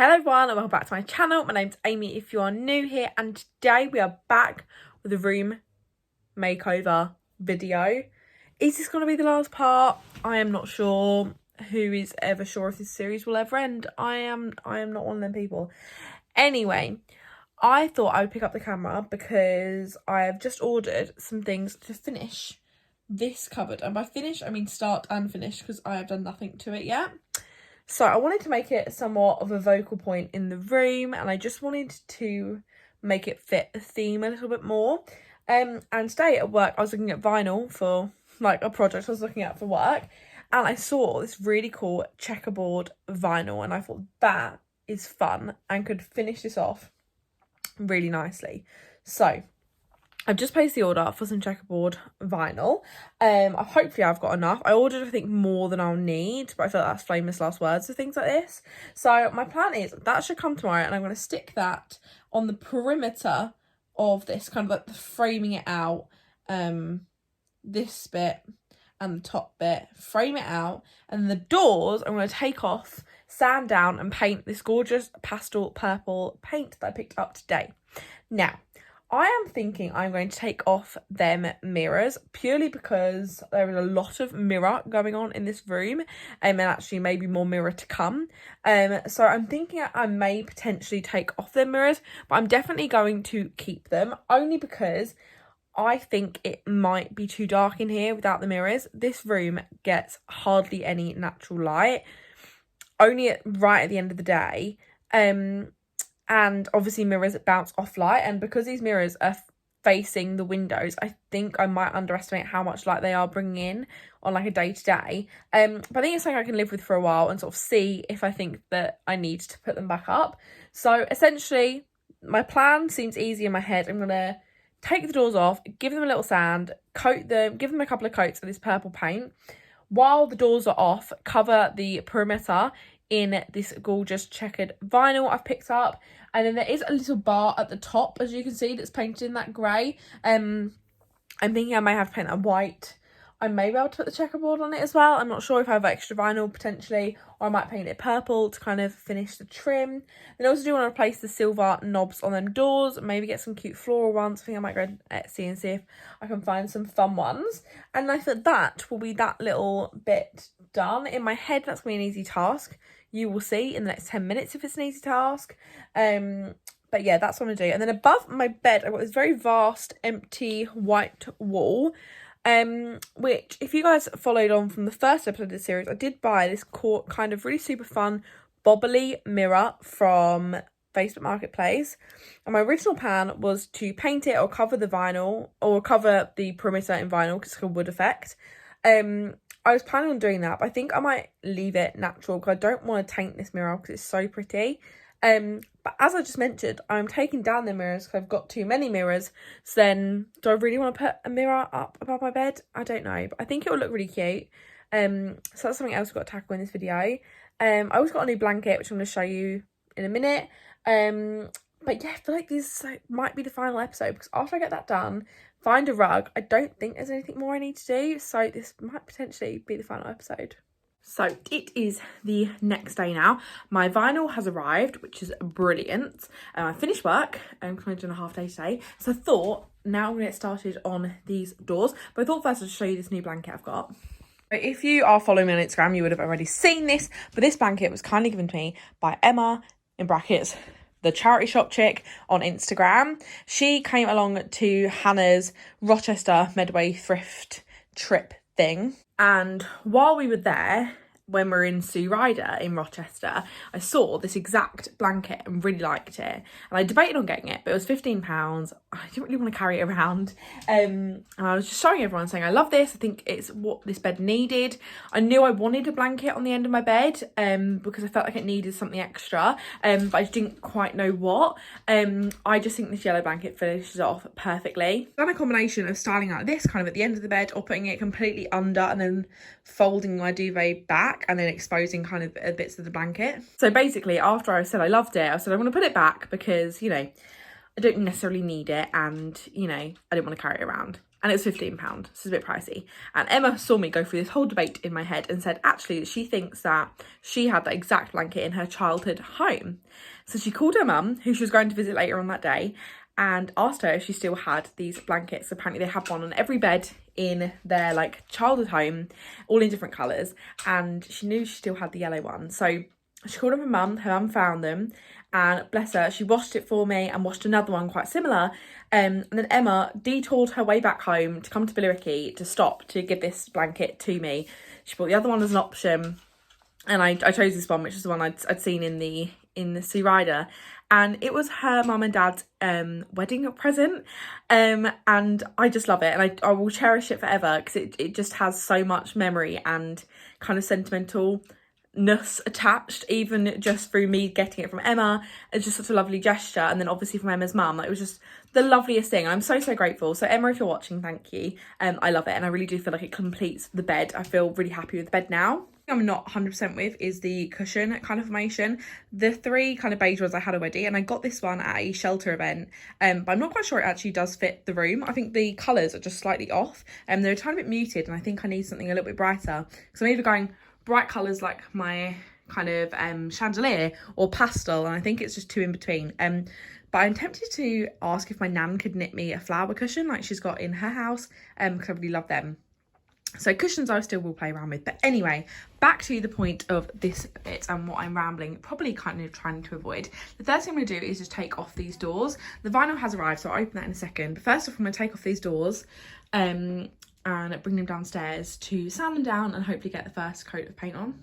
Hello everyone and welcome back to my channel. My name's Amy if you are new here, and today we are back with a room makeover video. Is this going to be the last part? I am not sure. Who is ever sure if this series will ever end? I am not one of them people. Anyway, I thought I would pick up the camera because I have just ordered some things to finish this cupboard, and by finish I mean start and finish because I have done nothing to it yet. So I wanted to make it somewhat of a focal point in the room, and I just wanted to make it fit the theme a little bit more. And today at work I was looking at vinyl for like a project I was looking at for work, and I saw this really cool checkerboard vinyl, and I thought that is fun and could finish this off really nicely. So I've just placed the order for some checkerboard vinyl. Hopefully I've got enough. I ordered, I think, more than I'll need, but I feel like that's famous last words for things like this. So my plan is that should come tomorrow, and I'm going to stick that on the perimeter of this, kind of like the framing it out, this bit and the top bit, frame it out, and the doors I'm going to take off, sand down and paint this gorgeous pastel purple paint that I picked up today. Now, I am thinking I'm going to take off them mirrors purely because there is a lot of mirror going on in this room, and actually maybe more mirror to come. So I'm thinking I may potentially take off them mirrors, but I'm definitely going to keep them only because I think it might be too dark in here without the mirrors. This room gets hardly any natural light, only right at the end of the day. And obviously mirrors bounce off light, and because these mirrors are facing the windows, I think I might underestimate how much light they are bringing in on like a day-to-day. But I think it's something I can live with for a while and sort of see if I think that I need to put them back up. So essentially my plan seems easy in my head. I'm gonna take the doors off, give them a little sand, coat them, give them a couple of coats of this purple paint. While the doors are off, cover the perimeter in this gorgeous checkered vinyl I've picked up. And then there is a little bar at the top, as you can see, that's painted in that grey. I'm thinking I may have to paint that white. I may be able to put the checkerboard on it as well. I'm not sure if I have extra vinyl potentially, or I might paint it purple to kind of finish the trim. Then I also do want to replace the silver knobs on them doors, maybe get some cute floral ones. I think I might go on Etsy and see if I can find some fun ones. And I thought that will be that little bit done. In my head, that's going to be an easy task. You will see in the next 10 minutes if it's an easy task. But yeah, that's what I'm going to do. And then above my bed, I've got this very vast, empty, white wall. Which, if you guys followed on from the first episode of the series, I did buy this kind of really super fun bobbly mirror from Facebook Marketplace. And my original plan was to paint it or cover the vinyl, or cover the perimeter in vinyl because it's a wood effect. I was planning on doing that, but I think I might leave it natural because I don't want to taint this mirror because it's so pretty. But as I just mentioned, I'm taking down the mirrors because I've got too many mirrors. So then, do I really want to put a mirror up above my bed? I don't know, but I think it will look really cute. So that's something else we've got to tackle in this video. I also got a new blanket, which I'm going to show you in a minute. But yeah, I feel like this might be the final episode because after I get that done, find a rug, I don't think there's anything more I need to do. So this might potentially be the final episode. So it is the next day now. My vinyl has arrived, which is brilliant. I finished work. I'm kind of doing a half day today. So I thought now I'm going to get started on these doors. But I thought first I'd show you this new blanket I've got. If you are following me on Instagram, you would have already seen this. But this blanket was kindly given to me by Emma, in brackets, the charity shop chick on Instagram. She came along to Hannah's Rochester Medway thrift trip thing. And while we were there, when we were in Sue Ryder in Rochester, I saw this exact blanket and really liked it. And I debated on getting it, but it was £15. I didn't really want to carry it around. And I was just showing everyone, saying, I love this. I think it's what this bed needed. I knew I wanted a blanket on the end of my bed because I felt like it needed something extra. But I just didn't quite know what. I just think this yellow blanket finishes off perfectly. I've done a combination of styling like this, kind of at the end of the bed, or putting it completely under and then folding my duvet back and then exposing kind of bits of the blanket. So basically, after I said I loved it, I said I want to put it back because, you know, I don't necessarily need it, and, you know, I didn't want to carry it around. and it was £15, so it's a bit pricey. And Emma saw me go through this whole debate in my head and said actually that she thinks that she had that exact blanket in her childhood home. So she called her mum, who she was going to visit later on that day, and asked her if she still had these blankets. Apparently they have one on every bed in their like childhood home, all in different colours, and she knew she still had the yellow one. So she called up her mum found them, and bless her, she washed it for me and washed another one quite similar. And then Emma detoured her way back home to come to Billericay to stop to give this blanket to me. She bought the other one as an option, and I chose this one, which is the one I'd seen in the Sea Rider, and it was her mum and dad's wedding present, and I just love it, and I will cherish it forever because it just has so much memory and kind of sentimental ness attached, even just through me getting it from Emma. It's just such a lovely gesture, and then obviously from Emma's mum, like, it was just the loveliest thing. I'm so grateful. So Emma, if you're watching, thank you. I love it, and I really do feel like it completes the bed. I feel really happy with the bed now. I'm not 100% with is the cushion kind of formation. The 3 kind of beige ones I had already, and I got this one at a shelter event, but I'm not quite sure it actually does fit the room. I think the colours are just slightly off, and they're a tiny bit muted, and I think I need something a little bit brighter, because I'm either going bright colours like my kind of chandelier, or pastel, and I think it's just 2 in between. But I'm tempted to ask if my nan could knit me a flower cushion like she's got in her house, because I really love them. So cushions I still will play around with. But anyway, back to the point of this bit and what I'm rambling, probably kind of trying to avoid. The first thing I'm going to do is just take off these doors. The vinyl has arrived, so I'll open that in a second. But first off, I'm going to take off these doors and bring them downstairs to sand them down and hopefully get the first coat of paint on.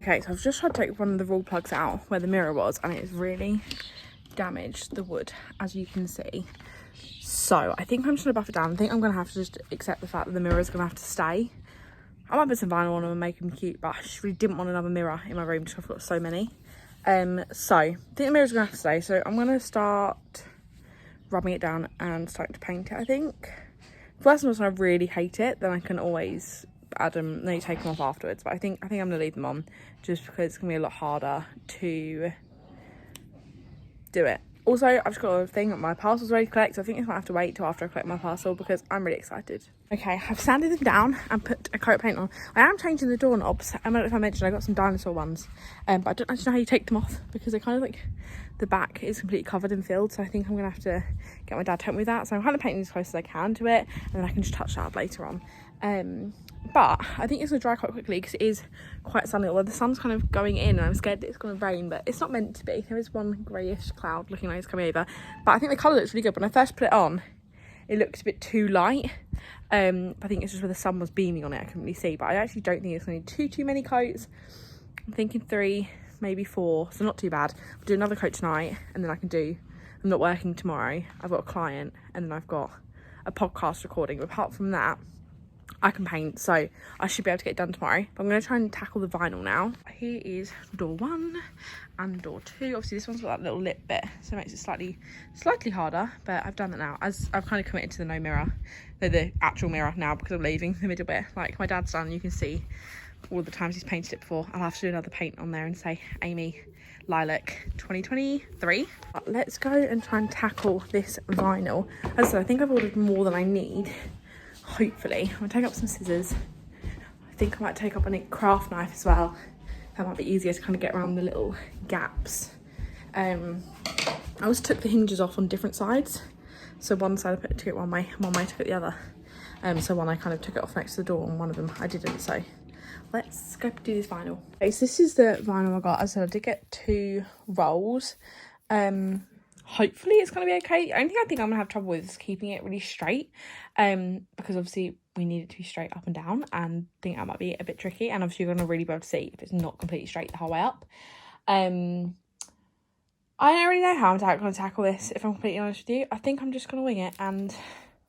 Okay, so I've just tried to take one of the wall plugs out where the mirror was, and it's really damaged the wood, as you can see. So I think I'm just going to buff it down. I think I'm going to have to just accept the fact that the mirror is going to have to stay. I might put some vinyl on them and make them cute, but I just really didn't want another mirror in my room because I've got so many. So I think the mirror's going to have to stay. So I'm going to start rubbing it down and starting to paint it, I think. First of all, when I really hate it, then I can always add them, then you take them off afterwards. But I think I'm going to leave them on just because it's going to be a lot harder to do it. Also, I've just got a thing that my parcel's ready to collect, so I think it's going to have to wait till after I collect my parcel because I'm really excited. Okay, I've sanded them down and put a coat of paint on. I am changing the doorknobs. I don't know if I mentioned I got some dinosaur ones, but I don't actually know how you take them off because they're kind of like, the back is completely covered in field, so I think I'm going to have to get my dad to help me with that. So I'm kind of painting as close as I can to it, and then I can just touch that up later on. But I think it's going to dry quite quickly because it is quite sunny, although the sun's kind of going in and I'm scared that it's going to rain, but it's not meant to be. There is one greyish cloud looking like it's coming over, but I think the colour looks really good. When I first put it on, it looked a bit too light. I think it's just where the sun was beaming on it, I couldn't really see, but I actually don't think it's going to need too many coats. I'm thinking 3, maybe 4, so not too bad. I'll do another coat tonight, and then I'm not working tomorrow. I've got a client, and then I've got a podcast recording. But apart from that, I can paint, so I should be able to get it done tomorrow. But I'm going to try and tackle the vinyl now. Here is door 1 and door 2. Obviously this one's got that little lip bit, so it makes it slightly harder, but I've done that now, as I've kind of committed to the actual mirror now, because I'm leaving the middle bit like my dad's done. You can see all the times he's painted it before. I'll have to do another paint on there and say Amy Lilac 2023. But let's go and try and tackle this vinyl. As I said, I think I've ordered more than I need. Hopefully. I'm going to take up some scissors. I think I might take up a craft knife as well. That might be easier to kind of get around the little gaps. I also took the hinges off on different sides. So one side I took it one way, and one way I took it the other. So one I kind of took it off next to the door, and one of them I didn't. So let's go do this vinyl. Okay, so this is the vinyl I got. As I said, I did get 2 rolls. Hopefully it's going to be okay. The only thing I think I'm going to have trouble with is keeping it really straight, because obviously we need it to be straight up and down, and I think that might be a bit tricky, and obviously you're going to really be able to see if it's not completely straight the whole way up. I don't really know how I'm going to tackle this, if I'm completely honest with you. I think I'm just going to wing it and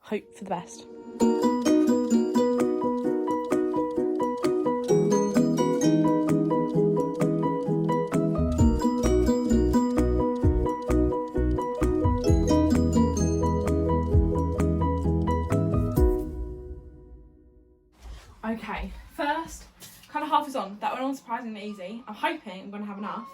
hope for the best. Okay, first, kind of half is on. That went on surprisingly easy. I'm hoping I'm going to have enough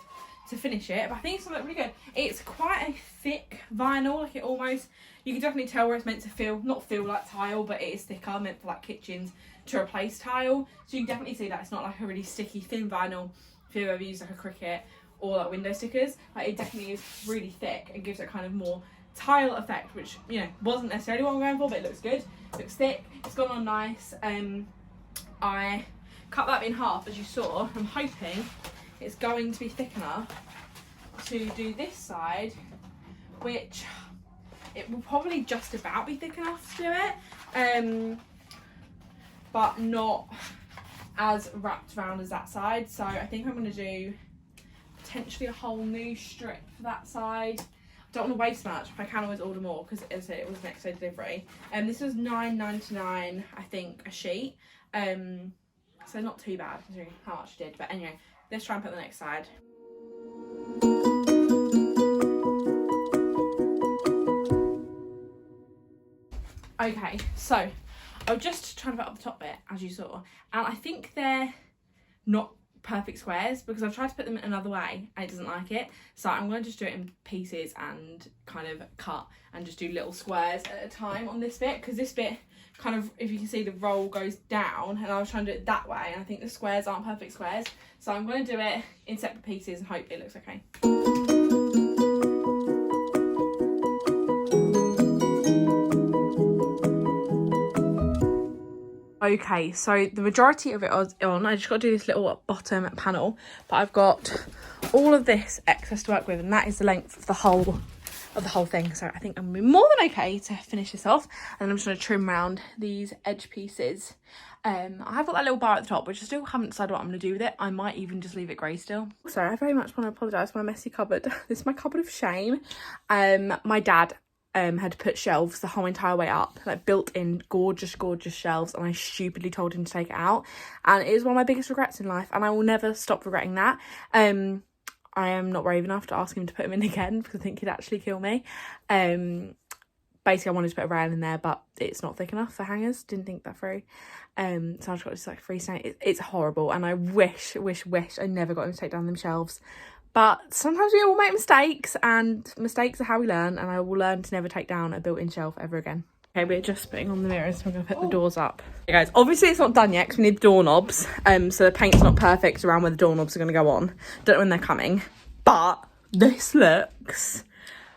to finish it, but I think it's going to look really good. It's quite a thick vinyl, like it almost, you can definitely tell where it's meant to feel, not feel like tile, but it is thicker, meant for like kitchens to replace tile. So you can definitely see that it's not like a really sticky thin vinyl if you've ever used like a Cricut or like window stickers. Like it definitely is really thick and gives it kind of more tile effect, which, you know, wasn't necessarily what I'm going for, but it looks good. It looks thick, it's gone on nice. I cut that in half, as you saw. I'm hoping it's going to be thick enough to do this side, which it will probably just about be thick enough to do it, but not as wrapped around as that side. So I think I'm going to do potentially a whole new strip for that side. I don't want to waste much, but I can always order more because, as I said, it was next day delivery. This was $9.99, I think, a sheet. So not too bad considering how much I did. But anyway, let's try and put the next side. Okay, so I was just trying to put up the top bit, as you saw, and I think they're not perfect squares because I've tried to put them another way and it doesn't like it. So I'm going to just do it in pieces and kind of cut and just do little squares at a time on this bit, because this bit kind of, if you can see, the roll goes down and I was trying to do it that way and I think the squares aren't perfect squares. So I'm going to do it in separate pieces and hope it looks okay. Okay, so the majority of it is on. I just got to do this little bottom panel, but I've got all of this excess to work with, and that is the length of the whole thing. So I think I'm gonna be more than okay to finish this off, and I'm just going to trim around these edge pieces. I have got that little bar at the top, which I still haven't decided what I'm going to do with it. I might even just leave it grey still. So I very much want to apologise for my messy cupboard. This is my cupboard of shame. My dad had put shelves the whole entire way up, like built-in gorgeous shelves, and I stupidly told him to take it out, and it is one of my biggest regrets in life, and I will never stop regretting that. I am not brave enough to ask him to put them in again because I think he'd actually kill me. Basically I wanted to put a rail in there, but it's not thick enough for hangers, didn't think that through. So I've just got this like freestanding. It's horrible, and I wish I never got him to take down them shelves. But sometimes we all make mistakes, and mistakes are how we learn, and I will learn to never take down a built-in shelf ever again. Okay, we're just putting on the mirrors, so we're going to put the doors up. Okay, guys, obviously it's not done yet because we need doorknobs, so the paint's not perfect around where the doorknobs are going to go on. Don't know when they're coming, but this looks,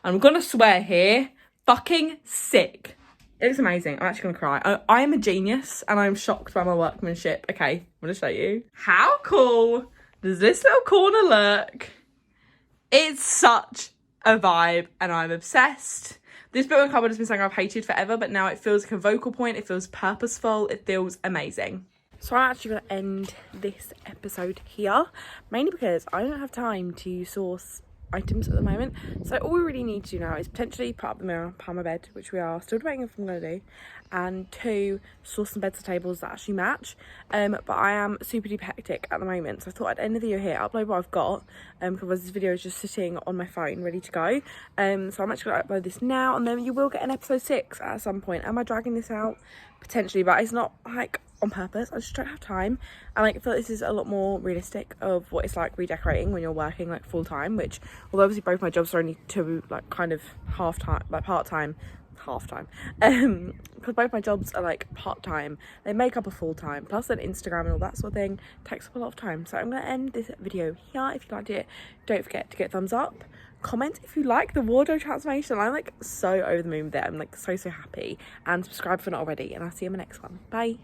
I'm going to swear here, fucking sick. It looks amazing. I'm actually going to cry. I am a genius, and I'm shocked by my workmanship. Okay, I'm going to show you. How cool does this little corner look? It's such a vibe, and I'm obsessed. This bit of the cupboard has been something I've hated forever, but now it feels like a vocal point. It feels purposeful. It feels amazing. So I'm actually going to end this episode here, mainly because I don't have time to source items at the moment. So all we really need to do now is potentially put up the mirror behind my bed, which we are still debating if I'm going to do, and 2, source some beds and tables that actually match. But I am super duper hectic at the moment, so I thought I'd end the video here, upload what I've got, because this video is just sitting on my phone ready to go. So I'm actually going to upload this now, and then you will get an episode 6 at some point. Am I dragging this out? Potentially, but it's not like on purpose. I just don't have time, and like, I feel like this is a lot more realistic of what it's like redecorating when you're working like full time, which, although obviously both my jobs are only to like kind of part-time, because both my jobs are like part-time, they make up a full-time, plus then Instagram and all that sort of thing takes up a lot of time. So I'm going to end this video here. If you liked it, don't forget to get a thumbs up, comment if you like the wardrobe transformation. I'm like so over the moon with it. I'm like so happy, and subscribe if you're not already, and I'll see you in my next one. Bye.